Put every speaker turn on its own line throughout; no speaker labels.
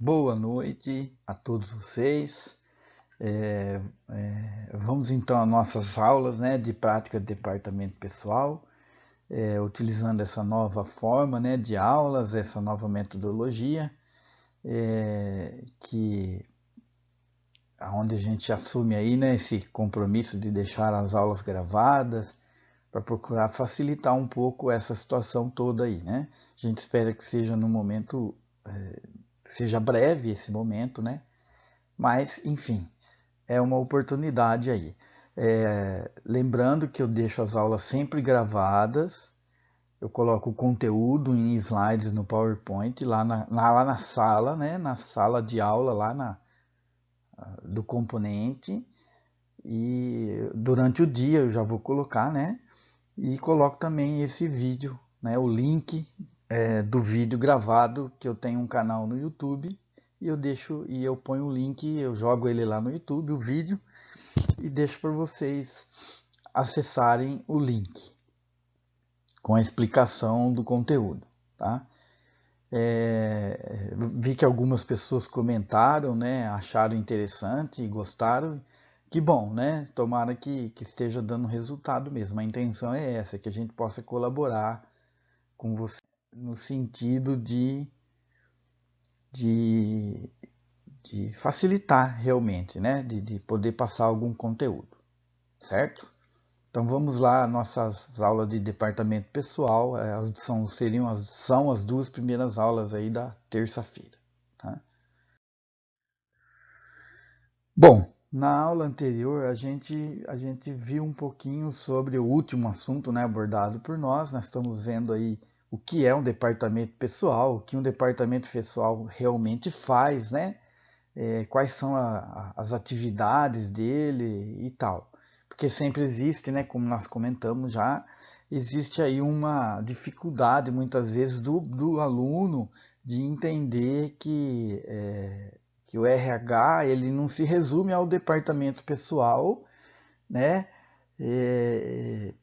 Boa noite a todos vocês. Vamos então às nossas aulas, né, de prática de departamento pessoal, utilizando essa nova forma, né, de aulas, essa nova metodologia, que onde a gente assume aí, né, esse compromisso de deixar as aulas gravadas para procurar facilitar um pouco essa situação toda aí, né? A gente espera que seja no momento, seja breve esse momento, né? Mas, enfim, é uma oportunidade aí. Lembrando que eu deixo as aulas sempre gravadas, eu coloco o conteúdo em slides no PowerPoint lá na sala, né, na sala de aula do componente, e durante o dia eu já vou colocar, né, e coloco também esse vídeo, né, o link do vídeo gravado, que eu tenho um canal no YouTube, e eu ponho o link, eu jogo ele lá no YouTube, o vídeo, e deixo para vocês acessarem o link com a explicação do conteúdo, tá? Vi que algumas pessoas comentaram, né, acharam interessante e gostaram. Que bom, né? Tomara que esteja dando resultado mesmo. A intenção é essa, que a gente possa colaborar com você no sentido de, de facilitar realmente, né? De poder passar algum conteúdo, certo? Então vamos lá, nossas aulas de departamento pessoal, são as duas primeiras aulas aí da terça-feira. Tá? Bom, na aula anterior a gente viu um pouquinho sobre o último assunto, né, abordado por nós estamos vendo aí o que é um departamento pessoal, o que um departamento pessoal realmente faz, né? Quais são as atividades dele e tal. Porque sempre existe, né, como nós comentamos já, existe aí uma dificuldade muitas vezes do aluno de entender que o RH ele não se resume ao departamento pessoal, né?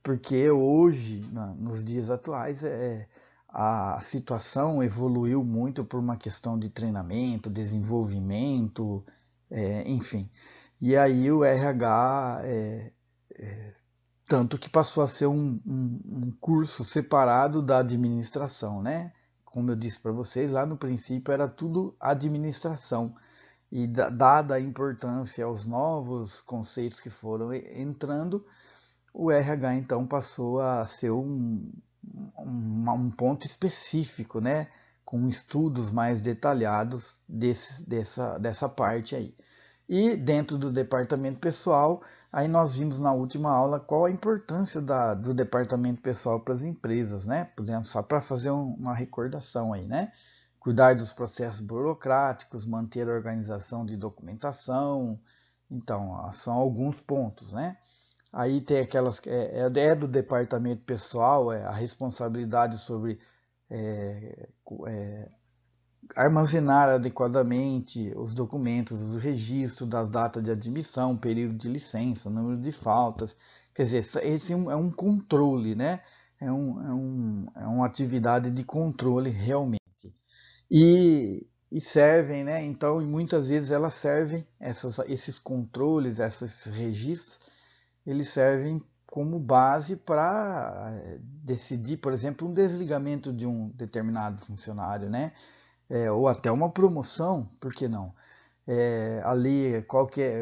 Porque hoje, nos dias atuais, a situação evoluiu muito por uma questão de treinamento, desenvolvimento, enfim. E aí o RH, tanto que passou a ser um curso separado da administração, né? Como eu disse para vocês, lá no princípio era tudo administração. E dada a importância aos novos conceitos que foram entrando, o RH então passou a ser um ponto específico, né? Com estudos mais detalhados dessa parte aí. E dentro do departamento pessoal, aí nós vimos na última aula qual a importância do departamento pessoal para as empresas, né? Podemos só para fazer uma recordação aí, né? Cuidar dos processos burocráticos, manter a organização de documentação. Então, são alguns pontos, né? Aí tem aquelas do departamento pessoal, a responsabilidade sobre é, armazenar adequadamente os documentos, os registros das datas de admissão, período de licença, número de faltas. Quer dizer, esse é um controle, né? É uma atividade de controle realmente. E servem, né? Então, muitas vezes elas servem, esses controles, esses registros, eles servem como base para decidir, por exemplo, um desligamento de um determinado funcionário, né? Ou até uma promoção, por que não? Ali,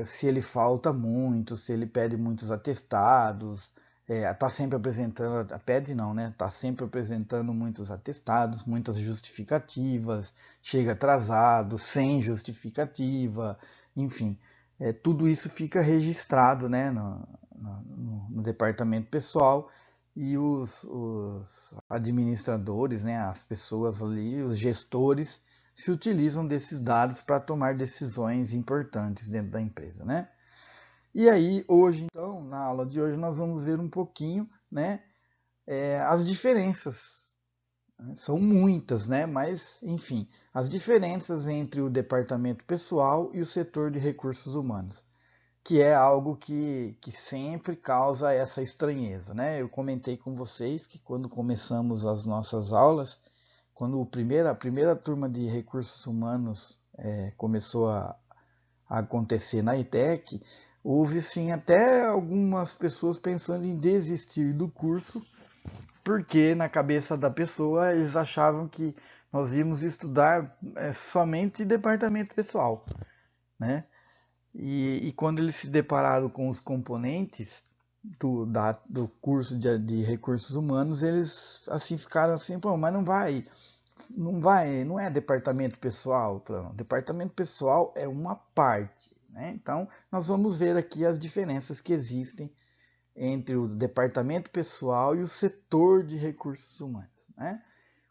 se ele falta muito, se ele pede muitos atestados, está sempre apresentando, pede não, né? Está sempre apresentando muitos atestados, muitas justificativas, chega atrasado, sem justificativa, enfim, tudo isso fica registrado, né, no departamento pessoal e os administradores, né, as pessoas ali, os gestores, se utilizam desses dados para tomar decisões importantes dentro da empresa, né? E aí, hoje, então, na aula de hoje, nós vamos ver um pouquinho, né, as diferenças. São muitas, né? Mas, enfim, as diferenças entre o departamento pessoal e o setor de recursos humanos, que é algo que sempre causa essa estranheza, né? Eu comentei com vocês que quando começamos as nossas aulas, quando a primeira turma de recursos humanos começou a acontecer na ETEC, houve sim até algumas pessoas pensando em desistir do curso, porque na cabeça da pessoa eles achavam que nós íamos estudar somente departamento pessoal, né? E quando eles se depararam com os componentes do curso de recursos humanos, eles assim ficaram assim, pô, mas não é departamento pessoal. Falando, departamento pessoal é uma parte, né? Então, nós vamos ver aqui as diferenças que existem entre o departamento pessoal e o setor de recursos humanos, né?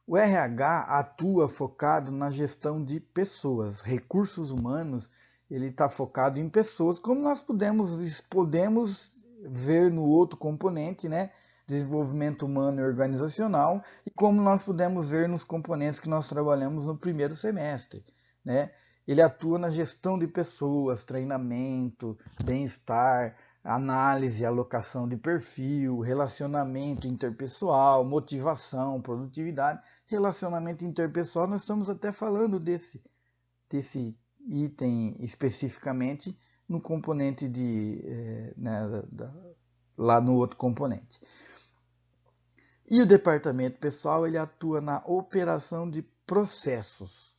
O RH atua focado na gestão de pessoas, recursos humanos, ele está focado em pessoas, como nós podemos ver no outro componente, né? Desenvolvimento humano e organizacional, e como nós pudemos ver nos componentes que nós trabalhamos no primeiro semestre, né? Ele atua na gestão de pessoas, treinamento, bem-estar, análise, alocação de perfil, relacionamento interpessoal, motivação, produtividade. Relacionamento interpessoal, nós estamos até falando desse item especificamente no componente lá no outro componente. E o departamento pessoal, ele atua na operação de processos,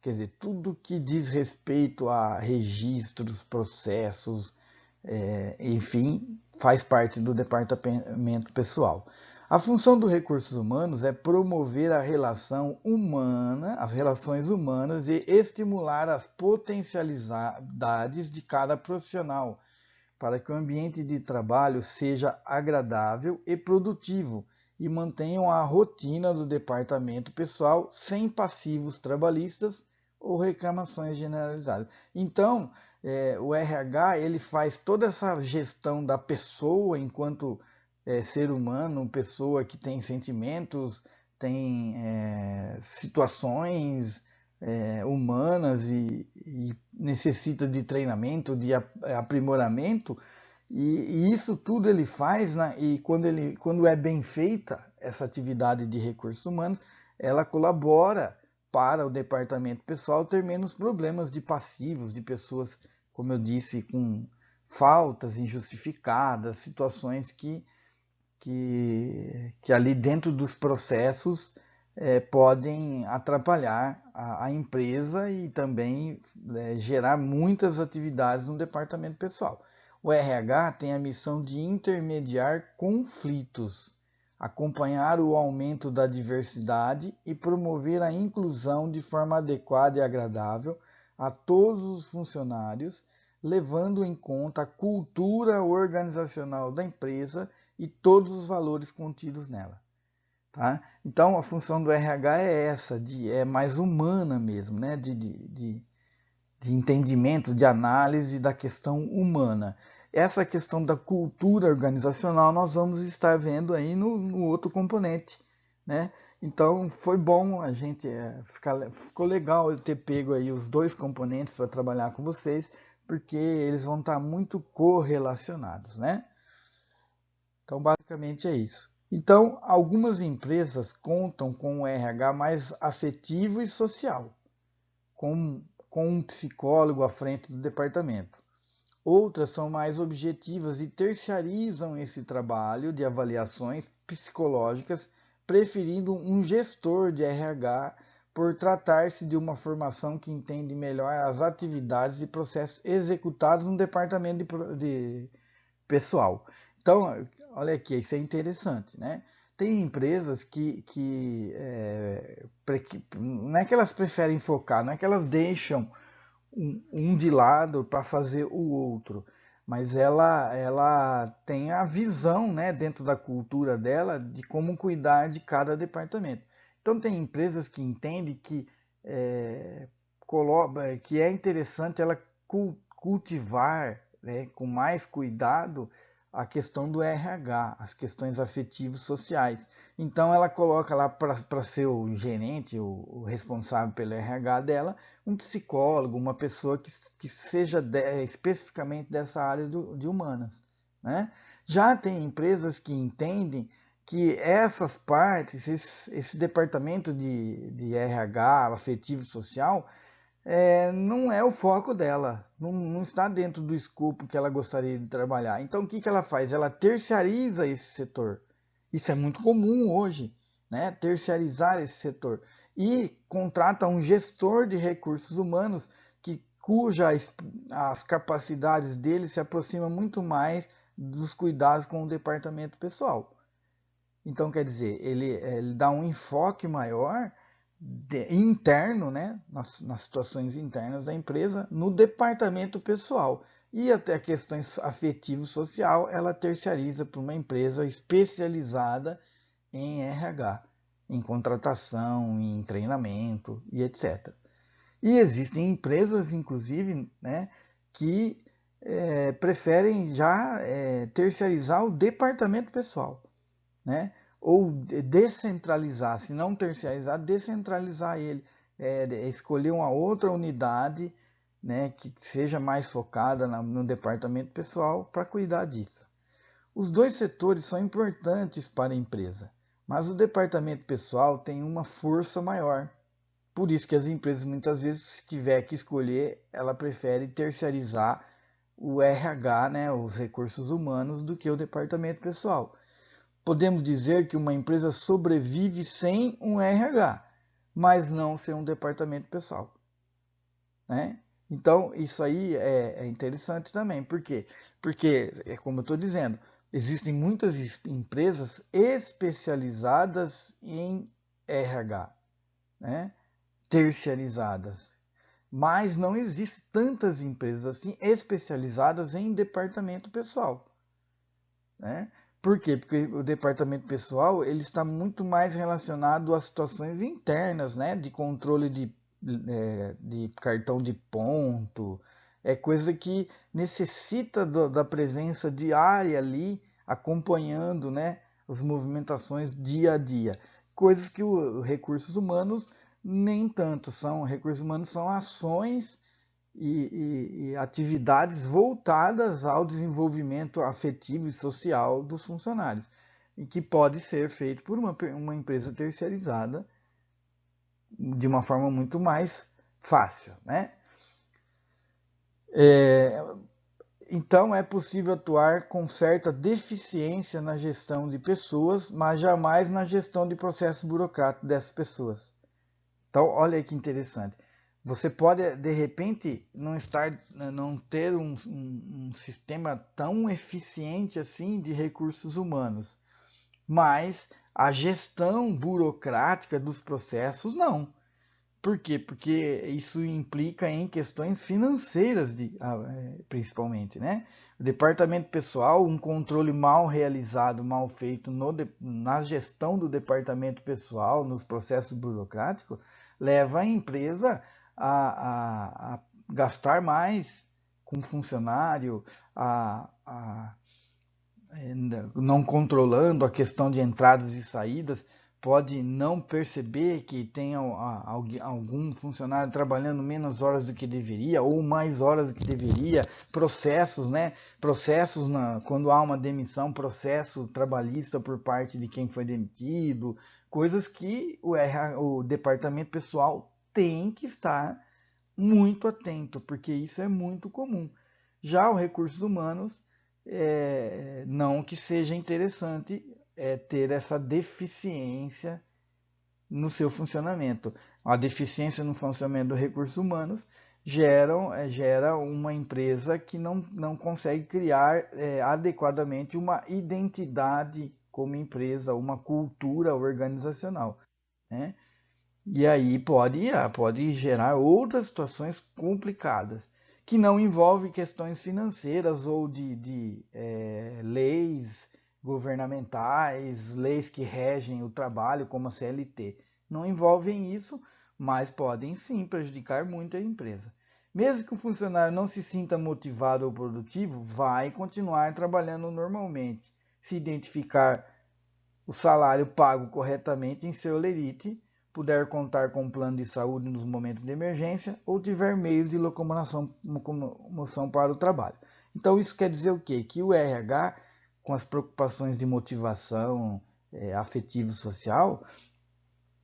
quer dizer, tudo que diz respeito a registros, processos, enfim, faz parte do departamento pessoal. A função dos recursos humanos é promover a relação humana, as relações humanas e estimular as potencialidades de cada profissional, para que o ambiente de trabalho seja agradável e produtivo e mantenham a rotina do departamento pessoal sem passivos trabalhistas ou reclamações generalizadas. Então, o RH ele faz toda essa gestão da pessoa enquanto ser humano, pessoa que tem sentimentos, tem situações humanas e necessita de treinamento, de aprimoramento, e isso tudo ele faz, né? E quando é bem feita essa atividade de recursos humanos, ela colabora para o departamento pessoal ter menos problemas de passivos, de pessoas, como eu disse, com faltas injustificadas, situações que ali dentro dos processos podem atrapalhar a empresa e também gerar muitas atividades no departamento pessoal. O RH tem a missão de intermediar conflitos, acompanhar o aumento da diversidade e promover a inclusão de forma adequada e agradável a todos os funcionários, levando em conta a cultura organizacional da empresa e todos os valores contidos nela. Tá? Então, a função do RH é essa, é mais humana mesmo, né? de entendimento, de análise da questão humana. Essa questão da cultura organizacional nós vamos estar vendo aí no outro componente, né? Então foi bom a gente ficou legal eu ter pego aí os dois componentes para trabalhar com vocês, porque eles vão estar muito correlacionados, né? Então basicamente é isso. Então algumas empresas contam com um RH mais afetivo e social, com um psicólogo à frente do departamento. Outras são mais objetivas e terciarizam esse trabalho de avaliações psicológicas, preferindo um gestor de RH por tratar-se de uma formação que entende melhor as atividades e processos executados no departamento de pessoal. Então, olha aqui, isso é interessante, né? Tem empresas não é que elas preferem focar, não é que elas deixam um de lado para fazer o outro, mas ela tem a visão, né, dentro da cultura dela de como cuidar de cada departamento. Então tem empresas que entendem que é interessante ela cultivar, né, com mais cuidado a questão do RH, as questões afetivos sociais. Então ela coloca lá para ser o gerente, o responsável pelo RH dela, um psicólogo, uma pessoa que seja especificamente dessa área de humanas, né? Já tem empresas que entendem que essas partes, esse departamento de RH afetivo social, não é o foco dela, não está dentro do escopo que ela gostaria de trabalhar. Então, o que que ela faz? Ela terceiriza esse setor. Isso é muito comum hoje, né? Terceirizar esse setor. E contrata um gestor de recursos humanos cujas as capacidades dele se aproximam muito mais dos cuidados com o departamento pessoal. Então, quer dizer, ele dá um enfoque maior interno, né, nas situações internas da empresa, no departamento pessoal. E até questões afetivo-social, ela terceiriza para uma empresa especializada em RH, em contratação, em treinamento e etc. E existem empresas, inclusive, né, que preferem já terceirizar o departamento pessoal, né? Ou descentralizar, se não terceirizar, descentralizar ele, escolher uma outra unidade, né, que seja mais focada no departamento pessoal para cuidar disso. Os dois setores são importantes para a empresa, mas o departamento pessoal tem uma força maior. Por isso que as empresas muitas vezes, se tiver que escolher, ela prefere terceirizar o RH, né, os recursos humanos, do que o departamento pessoal. Podemos dizer que uma empresa sobrevive sem um RH, mas não sem um departamento pessoal, né? Então, isso aí é interessante também. Por quê? Porque, como eu estou dizendo, existem muitas empresas especializadas em RH, né? Terceirizadas. Mas não existem tantas empresas assim especializadas em departamento pessoal, né? Por quê? Porque o departamento pessoal ele está muito mais relacionado às situações internas, né? De controle de cartão de ponto, é coisa que necessita da presença diária ali, acompanhando, né, as movimentações dia a dia. Coisas que os recursos humanos nem tanto são. Recursos humanos são ações e atividades voltadas ao desenvolvimento afetivo e social dos funcionários, e que pode ser feito por uma empresa terceirizada de uma forma muito mais fácil, né? Então é possível atuar com certa deficiência na gestão de pessoas, mas jamais na gestão de processo burocrático dessas pessoas. Então, olha aí que interessante. Você pode, de repente, não ter um sistema tão eficiente assim de recursos humanos, mas a gestão burocrática dos processos não. Por quê? Porque isso implica em questões financeiras, principalmente, né? O departamento pessoal, um controle mal realizado, mal feito na gestão do departamento pessoal, nos processos burocráticos, leva a empresa a gastar mais com funcionário, não controlando a questão de entradas e saídas, pode não perceber que tem algum funcionário trabalhando menos horas do que deveria ou mais horas do que deveria, processos, né? Processos quando há uma demissão, processo trabalhista por parte de quem foi demitido, coisas que o departamento pessoal tem que estar muito atento, porque isso é muito comum. Já os recursos humanos, não que seja interessante ter essa deficiência no seu funcionamento. A deficiência no funcionamento dos recursos humanos gera uma empresa que não consegue criar adequadamente uma identidade como empresa, uma cultura organizacional, né? E aí pode gerar outras situações complicadas, que não envolvem questões financeiras ou de leis governamentais, leis que regem o trabalho, como a CLT. Não envolvem isso, mas podem sim prejudicar muito a empresa. Mesmo que o funcionário não se sinta motivado ou produtivo, vai continuar trabalhando normalmente. Se identificar o salário pago corretamente em seu lerite, puder contar com um plano de saúde nos momentos de emergência ou tiver meios de locomoção para o trabalho. Então isso quer dizer o quê? Que o RH, com as preocupações de motivação afetivo-social,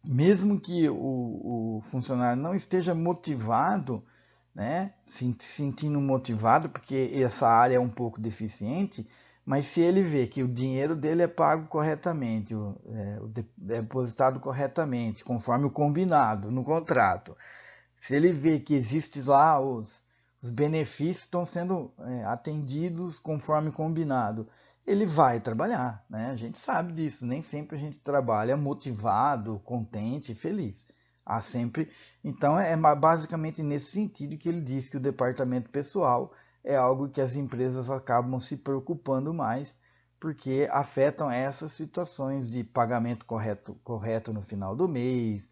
mesmo que o funcionário não esteja motivado, né, se sentindo motivado, porque essa área é um pouco deficiente, mas se ele vê que o dinheiro dele é pago corretamente, é depositado corretamente, conforme o combinado no contrato, se ele vê que existem lá os benefícios estão sendo atendidos conforme combinado, ele vai trabalhar, né? A gente sabe disso, nem sempre a gente trabalha motivado, contente, feliz. Há sempre. Então é basicamente nesse sentido que ele diz que o departamento pessoal é algo que as empresas acabam se preocupando mais, porque afetam essas situações de pagamento correto no final do mês,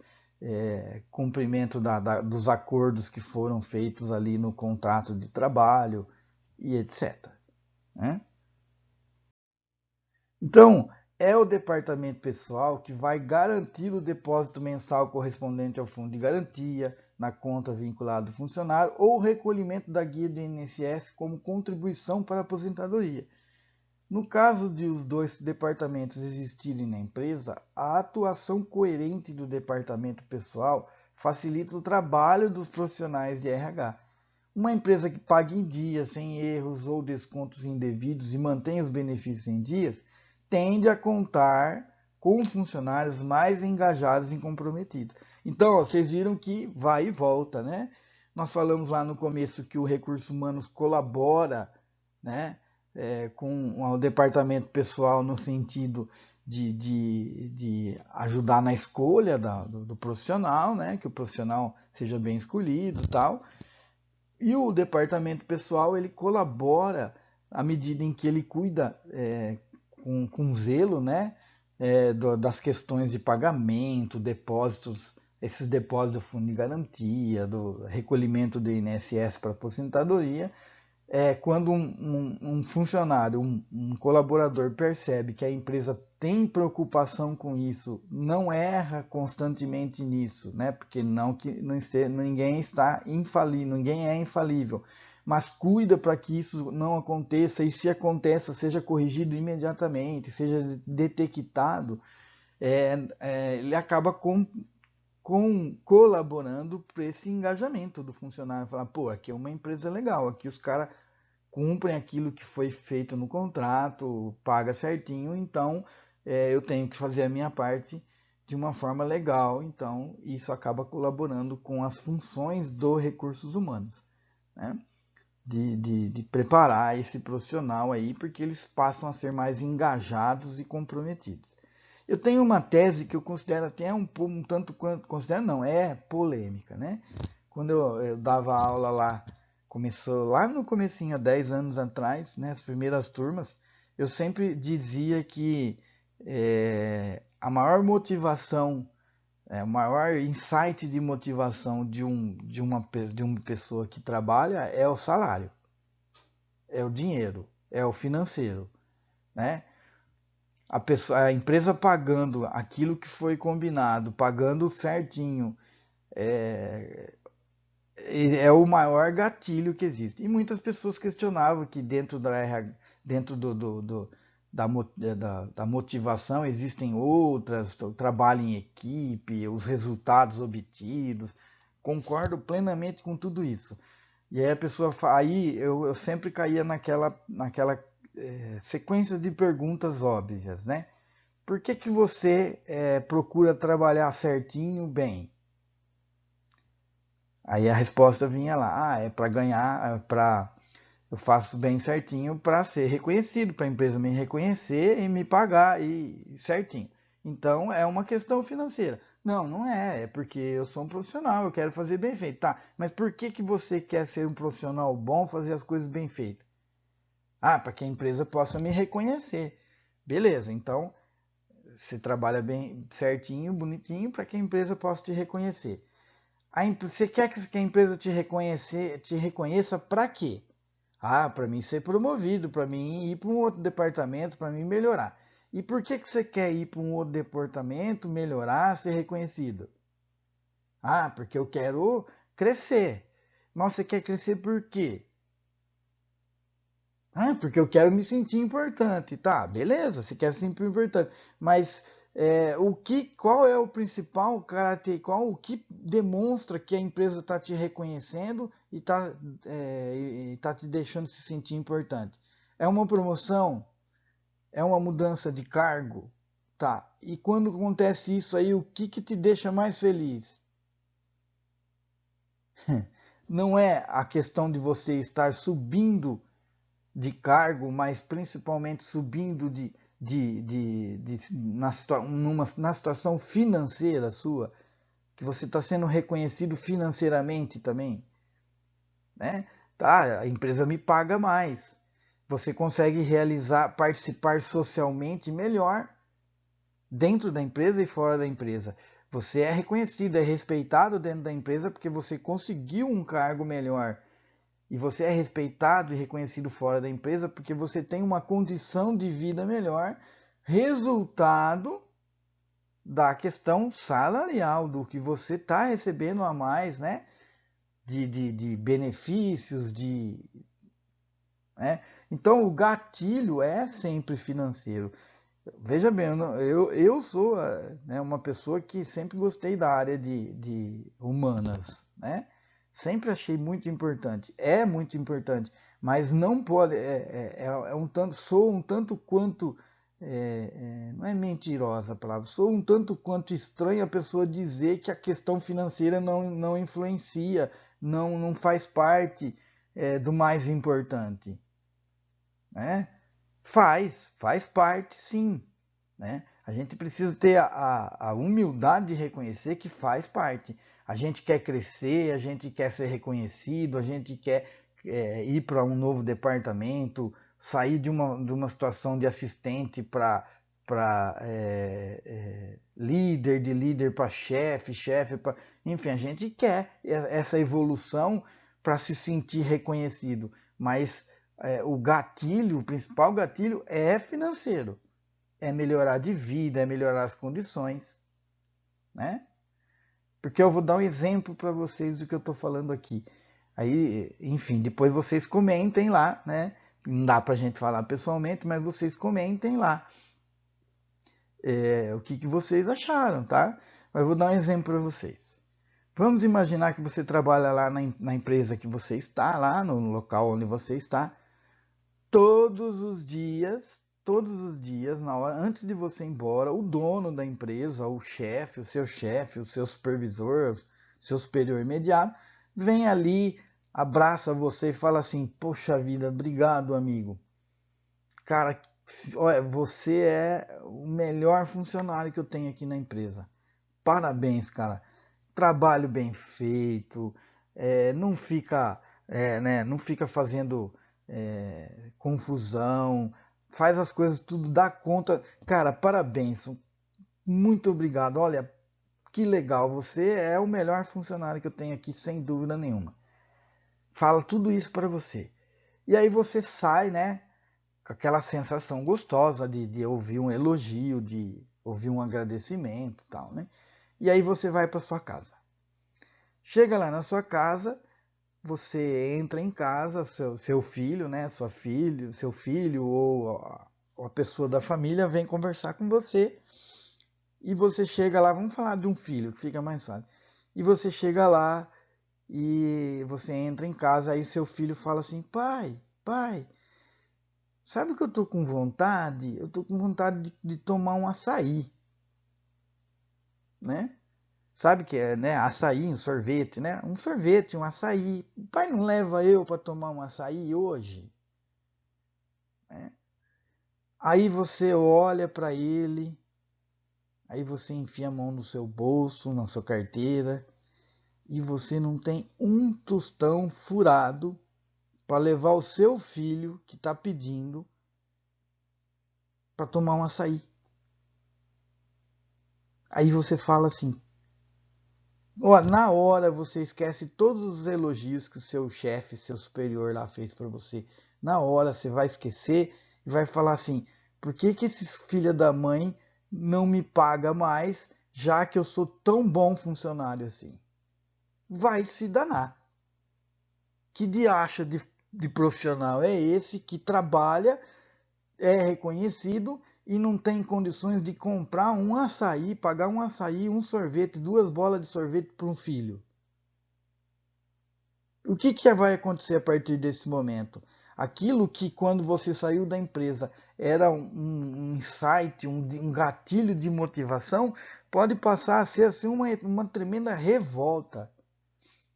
cumprimento dos acordos que foram feitos ali no contrato de trabalho e etc. Né? Então, é o departamento pessoal que vai garantir o depósito mensal correspondente ao fundo de garantia, na conta vinculada do funcionário, ou o recolhimento da guia do INSS como contribuição para a aposentadoria. No caso de os dois departamentos existirem na empresa, a atuação coerente do departamento pessoal facilita o trabalho dos profissionais de RH. Uma empresa que paga em dia, sem erros ou descontos indevidos e mantém os benefícios em dias, tende a contar com funcionários mais engajados e comprometidos. Então, ó, vocês viram que vai e volta, né? Nós falamos lá no começo que o Recursos Humanos colabora, né, com o departamento pessoal no sentido de ajudar na escolha do profissional, né, que o profissional seja bem escolhido e tal. E o departamento pessoal ele colabora à medida em que ele cuida com zelo, né, das questões de pagamento, depósitos, esses depósitos do fundo de garantia, do recolhimento do INSS para aposentadoria. Quando um funcionário, um colaborador percebe que a empresa tem preocupação com isso, não erra constantemente nisso, né? Porque ninguém está infalível, ninguém é infalível, mas cuida para que isso não aconteça e se aconteça, seja corrigido imediatamente, seja detectado, ele acaba colaborando para esse engajamento do funcionário. Falar, pô, aqui é uma empresa legal, aqui os caras cumprem aquilo que foi feito no contrato, paga certinho, então eu tenho que fazer a minha parte de uma forma legal, então isso acaba colaborando com as funções dos recursos humanos, né? De preparar esse profissional aí, porque eles passam a ser mais engajados e comprometidos. Eu tenho uma tese que eu considero até um tanto quanto, considero não, é polêmica, né? Quando eu dava aula lá, começou lá no comecinho, há 10 anos atrás, né, as primeiras turmas, eu sempre dizia que a maior motivação, o maior insight de motivação de uma pessoa que trabalha é o salário, é o dinheiro, é o financeiro, né? A empresa pagando aquilo que foi combinado, pagando certinho, é o maior gatilho que existe. E muitas pessoas questionavam que dentro da motivação existem outras, o trabalho em equipe, os resultados obtidos. Concordo plenamente com tudo isso. E aí a pessoa, aí eu sempre caía naquela sequência de perguntas óbvias, né? Por que você procura trabalhar certinho, bem? Aí a resposta vinha lá, é para ganhar, eu faço bem certinho para ser reconhecido, para a empresa me reconhecer e me pagar e certinho. Então é uma questão financeira. Não, não é porque eu sou um profissional, eu quero fazer bem feito. Tá, mas por que você quer ser um profissional bom, fazer as coisas bem feitas? Ah, para que a empresa possa me reconhecer. Beleza, então você trabalha bem certinho, bonitinho, para que a empresa possa te reconhecer. Você quer que a empresa te reconheça para quê? Ah, para mim ser promovido, para mim ir para um outro departamento, para mim melhorar. E por que você quer ir para um outro departamento, melhorar, ser reconhecido? Ah, porque eu quero crescer. Mas você quer crescer por quê? Ah, porque eu quero me sentir importante. Tá, beleza, você quer se sentir importante. Mas Qual é o principal caráter, o que demonstra que a empresa está te reconhecendo e está te deixando se sentir importante? É uma promoção? É uma mudança de cargo? Tá. E quando acontece isso aí, o que te deixa mais feliz? Não é a questão de você estar subindo de cargo, mas principalmente subindo na situação financeira sua, que você está sendo reconhecido financeiramente também, né? Tá, a empresa me paga mais. Você consegue participar socialmente melhor dentro da empresa e fora da empresa. Você é reconhecido, é respeitado dentro da empresa porque você conseguiu um cargo melhor. E você é respeitado e reconhecido fora da empresa porque você tem uma condição de vida melhor, resultado da questão salarial, do que você está recebendo a mais, né? De benefícios, né? Então, o gatilho é sempre financeiro. Veja bem, eu sou, né, uma pessoa que sempre gostei da área de humanas, né? Sempre achei muito importante, é muito importante, mas não pode, sou um tanto quanto, não é mentirosa a palavra, sou um tanto quanto estranho a pessoa dizer que a questão financeira não influencia, não faz parte, do mais importante, né? Faz parte, sim, né? A gente precisa ter a humildade de reconhecer que faz parte. A gente quer crescer, a gente quer ser reconhecido, a gente quer ir para um novo departamento, sair de uma situação de assistente para líder, de líder para chefe para... Enfim, a gente quer essa evolução para se sentir reconhecido, mas o principal gatilho é financeiro, é melhorar de vida, é melhorar as condições, né? Porque eu vou dar um exemplo para vocês do que eu estou falando aqui. Aí, enfim, depois vocês comentem lá, né? Não dá para a gente falar pessoalmente, mas vocês comentem lá o que vocês acharam, tá? Mas eu vou dar um exemplo para vocês. Vamos imaginar que você trabalha lá na empresa que você está, lá no local onde você está, todos os dias, na hora, antes de você ir embora, o dono da empresa, o chefe, o seu supervisor, seu superior imediato, vem ali, abraça você e fala assim: poxa vida, obrigado, amigo. Cara, olha, você é o melhor funcionário que eu tenho aqui na empresa. Parabéns, cara. Trabalho bem feito, não fica, né, não fica fazendo confusão, faz as coisas tudo, dá conta. Cara, parabéns, muito obrigado. Olha, que legal, você é o melhor funcionário que eu tenho aqui, sem dúvida nenhuma. Fala tudo isso para você. E aí você sai, né, com aquela sensação gostosa de ouvir um elogio, de ouvir um agradecimento e tal, né? E aí você vai para sua casa. Chega lá na sua casa, você entra em casa, seu filho, né, seu filho ou a pessoa da família vem conversar com você e você chega lá, vamos falar de um filho, que fica mais fácil. E você chega lá e você entra em casa, aí seu filho fala assim: pai, sabe o que eu tô com vontade? Eu tô com vontade de tomar um açaí, né? Sabe que é, né? Açaí, um sorvete, né? Um sorvete, um açaí. O pai não leva eu para tomar um açaí hoje? Né? Aí você olha para ele, aí você enfia a mão no seu bolso, na sua carteira, e você não tem um tostão furado para levar o seu filho que está pedindo para tomar um açaí. Aí você fala assim, na hora você esquece todos os elogios que o seu chefe, seu superior lá fez para você. Na hora você vai esquecer e vai falar assim: por que esses filha da mãe não me paga mais, já que eu sou tão bom funcionário assim? Vai se danar. Que diacho de profissional é esse que trabalha é reconhecido e não tem condições de comprar um açaí, pagar um açaí, um sorvete, 2 bolas de sorvete para um filho. O que vai acontecer a partir desse momento? Aquilo que quando você saiu da empresa era um insight, um gatilho de motivação, pode passar a ser assim uma tremenda revolta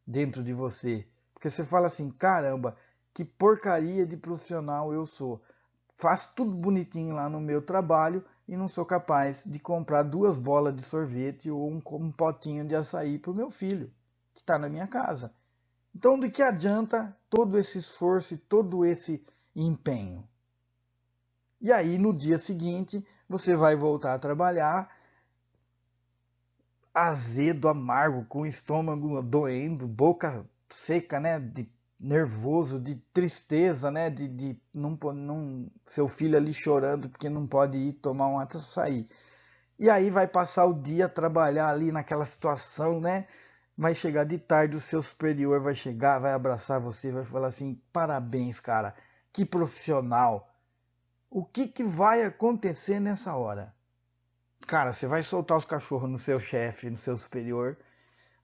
dentro de você. Porque você fala assim, caramba, que porcaria de profissional eu sou. Faço tudo bonitinho lá no meu trabalho e não sou capaz de comprar 2 bolas de sorvete ou um potinho de açaí para o meu filho, que está na minha casa. Então, de que adianta todo esse esforço e todo esse empenho? E aí, no dia seguinte, você vai voltar a trabalhar azedo, amargo, com o estômago doendo, boca seca, né? De nervoso, de tristeza, né? De não, seu filho ali chorando porque não pode ir tomar um açaí. E aí vai passar o dia a trabalhar ali naquela situação, né? Vai chegar de tarde, o seu superior vai chegar, vai abraçar você, vai falar assim, parabéns, cara, que profissional. O que vai acontecer nessa hora? Cara, você vai soltar os cachorros no seu chefe, no seu superior,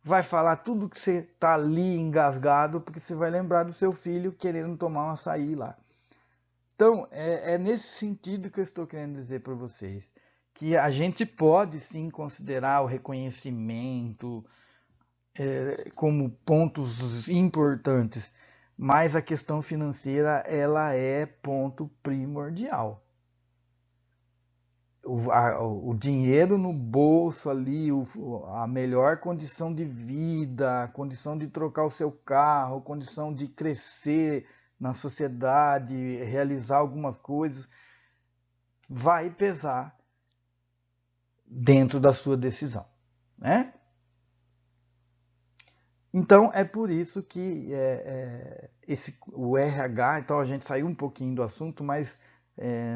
vai falar tudo que você tá ali engasgado, porque você vai lembrar do seu filho querendo tomar um açaí lá. Então, é nesse sentido que eu estou querendo dizer para vocês, que a gente pode sim considerar o reconhecimento como pontos importantes, mas a questão financeira ela é ponto primordial. O dinheiro no bolso ali, a melhor condição de vida, a condição de trocar o seu carro, a condição de crescer na sociedade, realizar algumas coisas, vai pesar dentro da sua decisão, né? Então é por isso que o RH, então a gente saiu um pouquinho do assunto, mas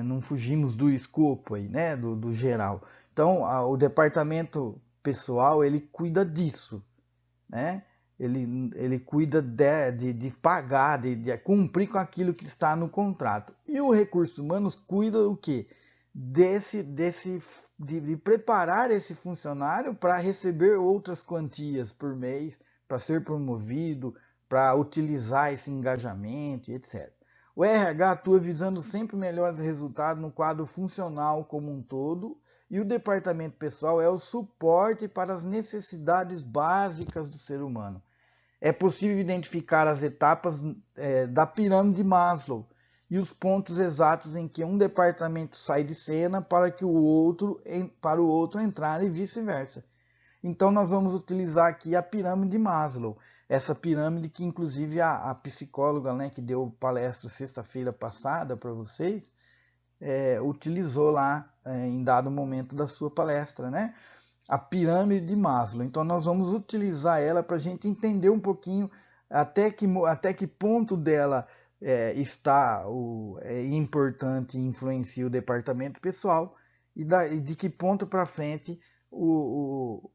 não fugimos do escopo aí, né, do geral. Então o departamento pessoal ele cuida disso, né? Ele cuida de pagar, de cumprir com aquilo que está no contrato. E o recursos humanos cuida o quê? De preparar esse funcionário para receber outras quantias por mês, para ser promovido, para utilizar esse engajamento, etc. O RH atua visando sempre melhores resultados no quadro funcional como um todo, e o departamento pessoal é o suporte para as necessidades básicas do ser humano. É possível identificar as etapas da pirâmide de Maslow e os pontos exatos em que um departamento sai de cena para o outro entrar e vice-versa. Então nós vamos utilizar aqui a pirâmide de Maslow, essa pirâmide que inclusive a psicóloga, né, que deu palestra sexta-feira passada para vocês, utilizou lá em dado momento da sua palestra, né? A pirâmide de Maslow. Então nós vamos utilizar ela para a gente entender um pouquinho até que ponto dela está importante e influencia o departamento pessoal e de que ponto para frente o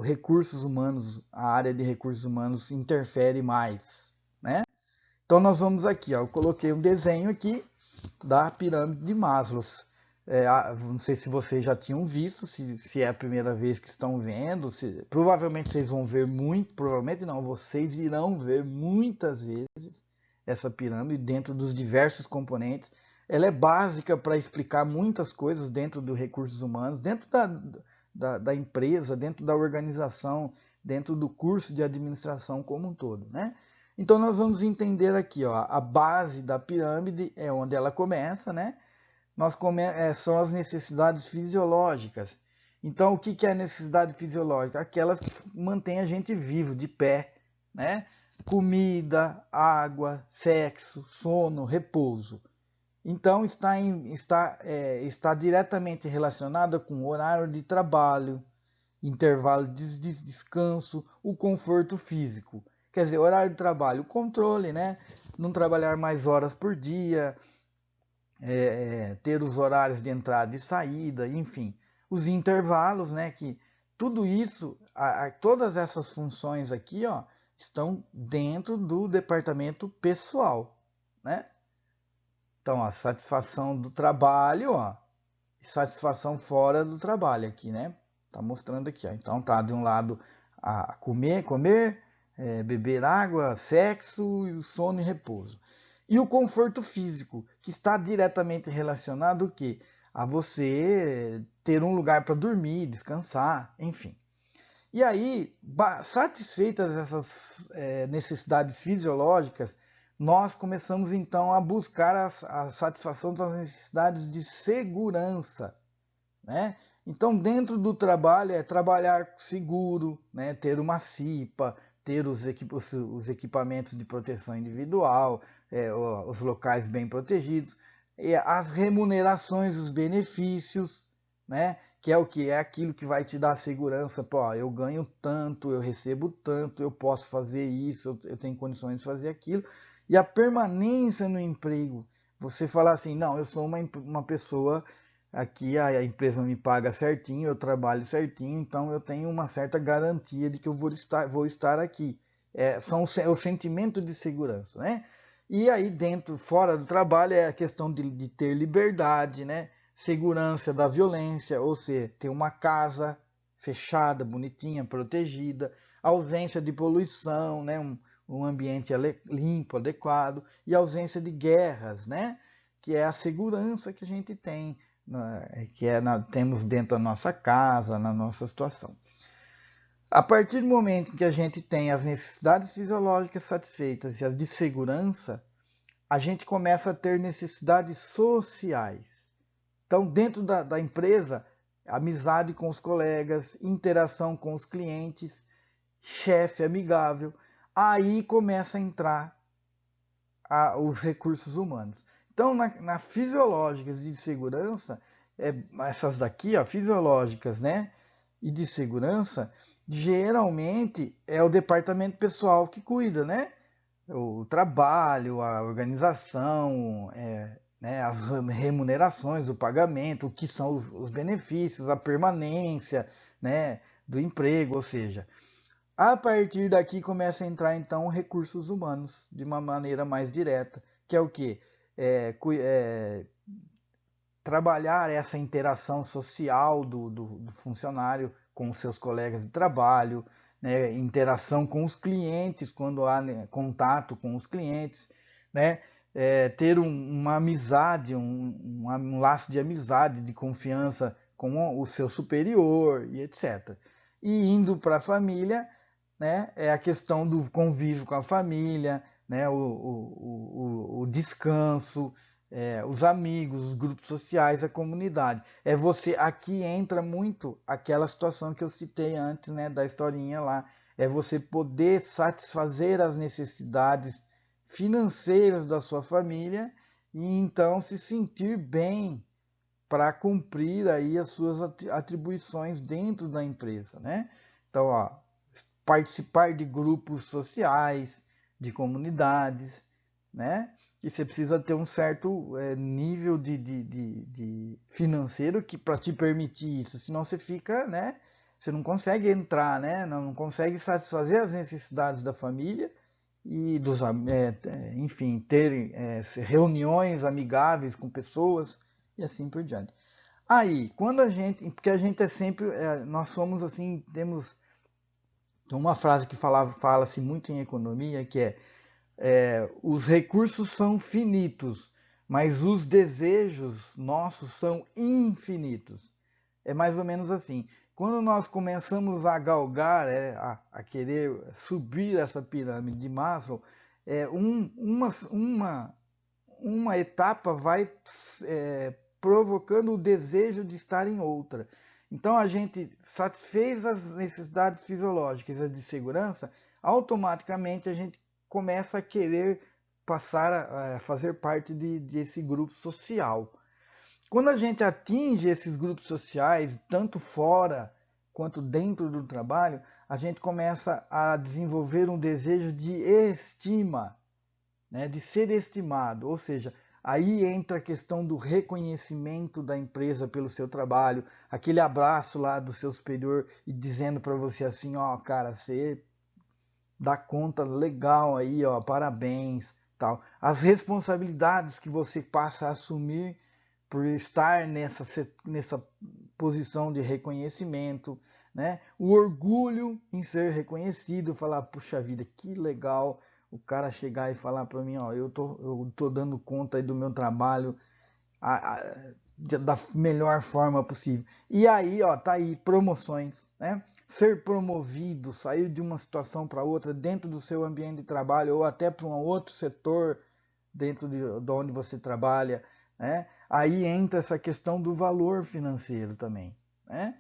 recursos humanos, a área de recursos humanos interfere mais, né? Então nós vamos aqui, ó, eu coloquei um desenho aqui da pirâmide de Maslow. Não sei se vocês já tinham visto, se é a primeira vez que estão vendo, provavelmente vocês vão ver muito, provavelmente não, vocês irão ver muitas vezes essa pirâmide dentro dos diversos componentes. Ela é básica para explicar muitas coisas dentro dos recursos humanos, dentro da empresa, dentro da organização, dentro do curso de administração como um todo, né? Então nós vamos entender aqui, ó, a base da pirâmide é onde ela começa, né? São as necessidades fisiológicas. Então o que é a necessidade fisiológica? Aquelas que mantêm a gente vivo, de pé, né? Comida, água, sexo, sono, repouso. Então está diretamente relacionada com o horário de trabalho, intervalo de descanso, o conforto físico. Quer dizer, horário de trabalho, o controle, né? Não trabalhar mais horas por dia, ter os horários de entrada e saída, enfim. Os intervalos, né? Que tudo isso, todas essas funções aqui, ó, estão dentro do departamento pessoal, né? Então, a satisfação do trabalho, ó, e satisfação fora do trabalho aqui, né? Tá mostrando aqui, ó. Então tá de um lado a comer, beber água, sexo, e o sono e repouso. E o conforto físico, que está diretamente relacionado o quê? A você ter um lugar para dormir, descansar, enfim. E aí, satisfeitas essas necessidades fisiológicas, nós começamos então a buscar a satisfação das necessidades de segurança, né? Então, dentro do trabalho, é trabalhar seguro, né? Ter uma CIPA, ter os equipamentos de proteção individual, os locais bem protegidos, as remunerações, os benefícios, né? Que é o que? É aquilo que vai te dar segurança. Pô, eu ganho tanto, eu recebo tanto, eu posso fazer isso, eu tenho condições de fazer aquilo. E a permanência no emprego. Você falar assim, não, eu sou uma pessoa, aqui a empresa me paga certinho, eu trabalho certinho, então eu tenho uma certa garantia de que eu vou estar aqui. É o sentimento de segurança, né? E aí dentro, fora do trabalho, é a questão de ter liberdade, né? Segurança da violência, ou seja, ter uma casa fechada, bonitinha, protegida, ausência de poluição, né? Um ambiente limpo, adequado, e ausência de guerras, né? Que é a segurança que a gente tem, temos dentro da nossa casa, na nossa situação. A partir do momento que a gente tem as necessidades fisiológicas satisfeitas e as de segurança, a gente começa a ter necessidades sociais. Então, dentro da empresa, amizade com os colegas, interação com os clientes, chefe amigável, aí começa a entrar os recursos humanos. Então, na fisiológicas de segurança, essas daqui, ó, fisiológicas, né, e de segurança, geralmente é o departamento pessoal que cuida, né? O trabalho, a organização, né, as remunerações, o pagamento, o que são os benefícios, a permanência, né, do emprego, ou seja, a partir daqui começa a entrar então recursos humanos de uma maneira mais direta, que é o que? Trabalhar essa interação social do funcionário com os seus colegas de trabalho, né, interação com os clientes, quando há, né, contato com os clientes, né, ter uma amizade, um laço de amizade, de confiança com o seu superior e etc. E indo para a família, né, é a questão do convívio com a família, né, o descanso, os amigos, os grupos sociais, a comunidade. Aqui entra muito aquela situação que eu citei antes, né, da historinha lá. É você poder satisfazer as necessidades financeiras da sua família e então se sentir bem para cumprir aí as suas atribuições dentro da empresa, né? Então, ó, participar de grupos sociais, de comunidades, né? E você precisa ter um certo nível de financeiro que para te permitir isso, senão você fica, né? Você não consegue entrar, né? Não consegue satisfazer as necessidades da família e enfim, ter reuniões amigáveis com pessoas e assim por diante. Aí, porque a gente é sempre, nós somos assim, temos uma frase que fala-se muito em economia, que os recursos são finitos, mas os desejos nossos são infinitos. É mais ou menos assim. Quando nós começamos a galgar, a querer subir essa pirâmide de Maslow, uma etapa vai provocando o desejo de estar em outra. Então a gente satisfez as necessidades fisiológicas, as de segurança, automaticamente a gente começa a querer passar a fazer parte desse grupo social. Quando a gente atinge esses grupos sociais, tanto fora quanto dentro do trabalho, a gente começa a desenvolver um desejo de estima, né, de ser estimado, ou seja, aí entra a questão do reconhecimento da empresa pelo seu trabalho, aquele abraço lá do seu superior e dizendo para você assim, ó, cara, você dá conta legal aí, ó, parabéns, tal. As responsabilidades que você passa a assumir por estar nessa posição de reconhecimento, né? O orgulho em ser reconhecido, falar, puxa vida, que legal o cara chegar e falar para mim, ó, eu tô dando conta aí do meu trabalho da melhor forma possível. E aí, ó, tá aí, promoções, né? Ser promovido, sair de uma situação para outra dentro do seu ambiente de trabalho ou até para um outro setor dentro de onde você trabalha, né? Aí entra essa questão do valor financeiro também, né?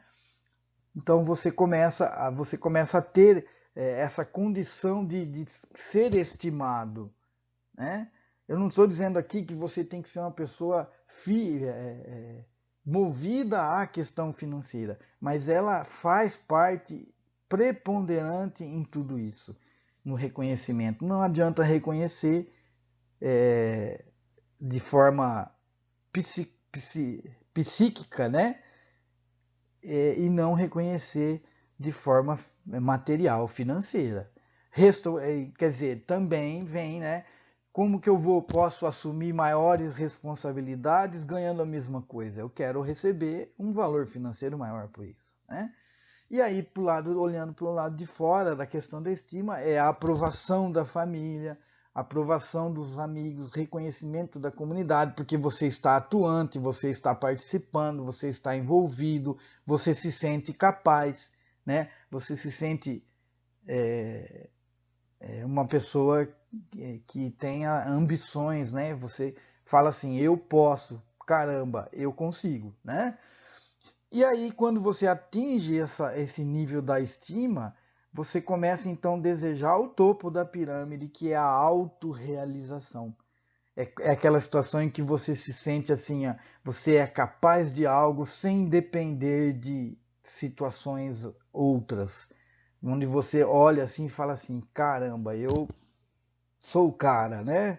Então você começa a ter essa condição de ser estimado, né? Eu não estou dizendo aqui que você tem que ser uma pessoa movida à questão financeira, mas ela faz parte preponderante em tudo isso, no reconhecimento. Não adianta reconhecer de forma psíquica, né? E não reconhecer de forma material, financeira. Quer dizer, também vem, né? Como que posso assumir maiores responsabilidades ganhando a mesma coisa? Eu quero receber um valor financeiro maior por isso, né? E aí, olhando para o lado de fora da questão da estima, é a aprovação da família, aprovação dos amigos, reconhecimento da comunidade, porque você está atuante, você está participando, você está envolvido, você se sente capaz, né? Você se sente uma pessoa que tenha ambições, né? Você fala assim, eu posso, caramba, eu consigo, né? E aí, quando você atinge esse nível da estima, você começa então a desejar o topo da pirâmide, que é a autorrealização. É aquela situação em que você se sente assim, você é capaz de algo sem depender de situações outras. Onde você olha assim e fala assim, caramba, eu sou o cara, né?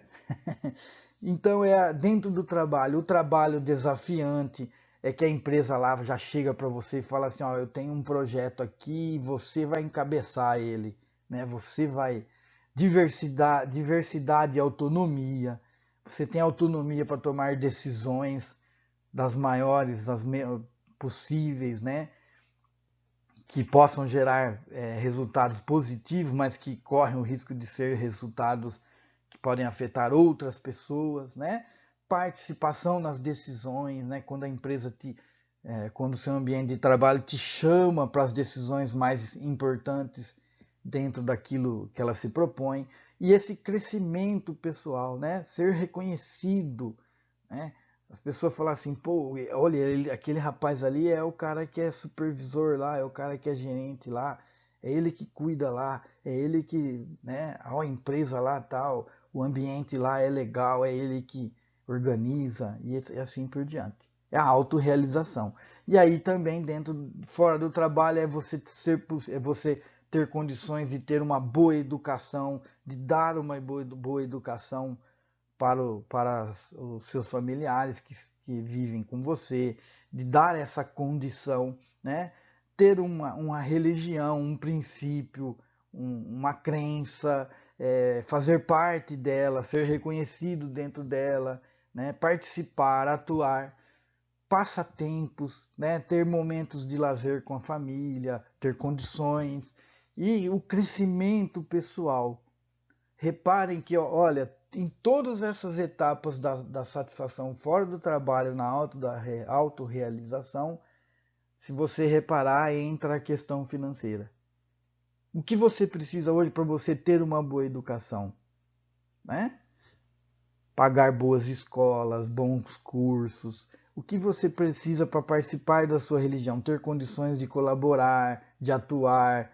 Então é dentro do trabalho, o trabalho desafiante é que a empresa lá já chega para você e fala assim, ó, eu tenho um projeto aqui, você vai encabeçar ele, né? Você vai diversidade e autonomia. Você tem autonomia para tomar decisões das maiores, possíveis, né? Que possam gerar resultados positivos, mas que correm o risco de ser resultados que podem afetar outras pessoas, né? Participação nas decisões, né? Quando a empresa quando o seu ambiente de trabalho te chama para as decisões mais importantes dentro daquilo que ela se propõe, e esse crescimento pessoal, né? Ser reconhecido, né? As pessoas falam assim, pô, olha, aquele rapaz ali é o cara que é supervisor lá, é o cara que é gerente lá, é ele que cuida lá, é ele que, né, a empresa lá tal, o ambiente lá é legal, é ele que organiza e assim por diante. É a autorrealização. E aí também fora do trabalho é você ter condições de ter uma boa educação, de dar uma boa educação para os seus familiares que vivem com você, de dar essa condição, né? Ter uma religião, um princípio, uma crença, fazer parte dela, ser reconhecido dentro dela, né? Participar, atuar, passatempos, né? Ter momentos de lazer com a família, ter condições e o crescimento pessoal. Reparem que, olha, em todas essas etapas da satisfação fora do trabalho, na autorrealização, se você reparar, entra a questão financeira. O que você precisa hoje para você ter uma boa educação? Né? Pagar boas escolas, bons cursos. O que você precisa para participar da sua religião? Ter condições de colaborar, de atuar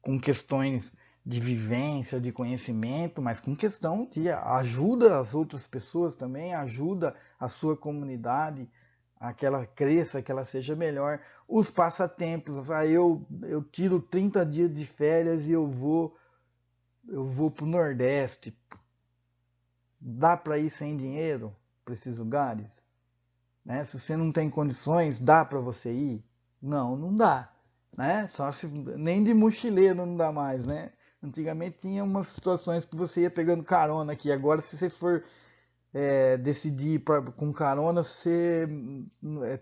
com questões de vivência, de conhecimento, mas com questão de ajuda as outras pessoas também, ajuda a sua comunidade a que ela cresça, que ela seja melhor. Os passatempos, eu tiro 30 dias de férias e eu vou para o Nordeste. Dá para ir sem dinheiro para esses lugares? Né? Se você não tem condições, dá para você ir? Não, não dá. Né? Nem de mochileiro não dá mais, né? Antigamente tinha umas situações que você ia pegando carona aqui. Agora, se você for decidir com carona,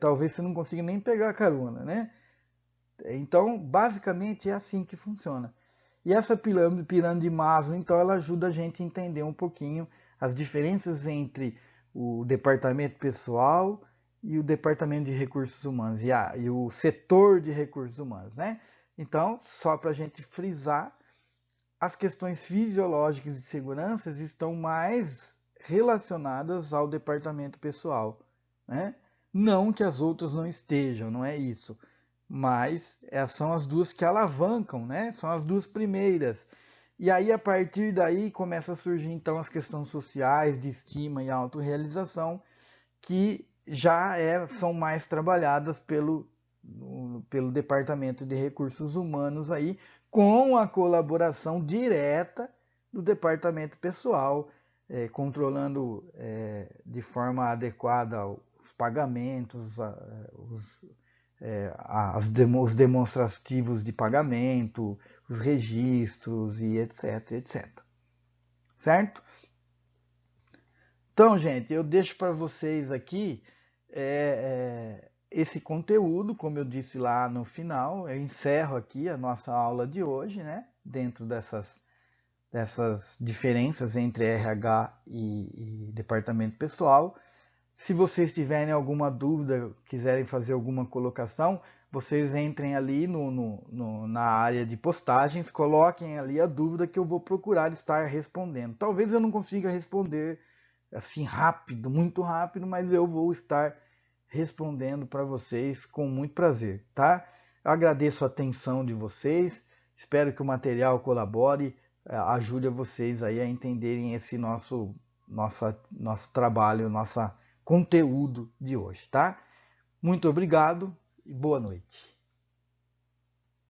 talvez você não consiga nem pegar carona, né? Então, basicamente é assim que funciona. E essa pirâmide de Maslow, então, ela ajuda a gente a entender um pouquinho as diferenças entre o departamento pessoal e o departamento de recursos humanos e o setor de recursos humanos, né? Então, só para a gente frisar, as questões fisiológicas de segurança estão mais relacionadas ao departamento pessoal, né? Não que as outras não estejam, não é isso. Mas são as duas que alavancam, né? São as duas primeiras. E aí, a partir daí, começa a surgir, então, as questões sociais, de estima e autorrealização, que já são mais trabalhadas pelo Departamento de Recursos Humanos aí, com a colaboração direta do Departamento Pessoal, controlando de forma adequada os pagamentos, os demonstrativos de pagamento, os registros e etc, etc. Certo? Então, gente, eu deixo para vocês aqui esse conteúdo, como eu disse lá no final. Eu encerro aqui a nossa aula de hoje, né? Dentro dessas diferenças entre RH e departamento pessoal. Se vocês tiverem alguma dúvida, quiserem fazer alguma colocação, vocês entrem ali na área de postagens, coloquem ali a dúvida que eu vou procurar estar respondendo. Talvez eu não consiga responder assim rápido, muito rápido, mas eu vou estar respondendo para vocês com muito prazer, tá? Eu agradeço a atenção de vocês, espero que o material colabore, ajude a vocês aí a entenderem esse nosso trabalho, nosso conteúdo de hoje, tá? Muito obrigado e boa noite.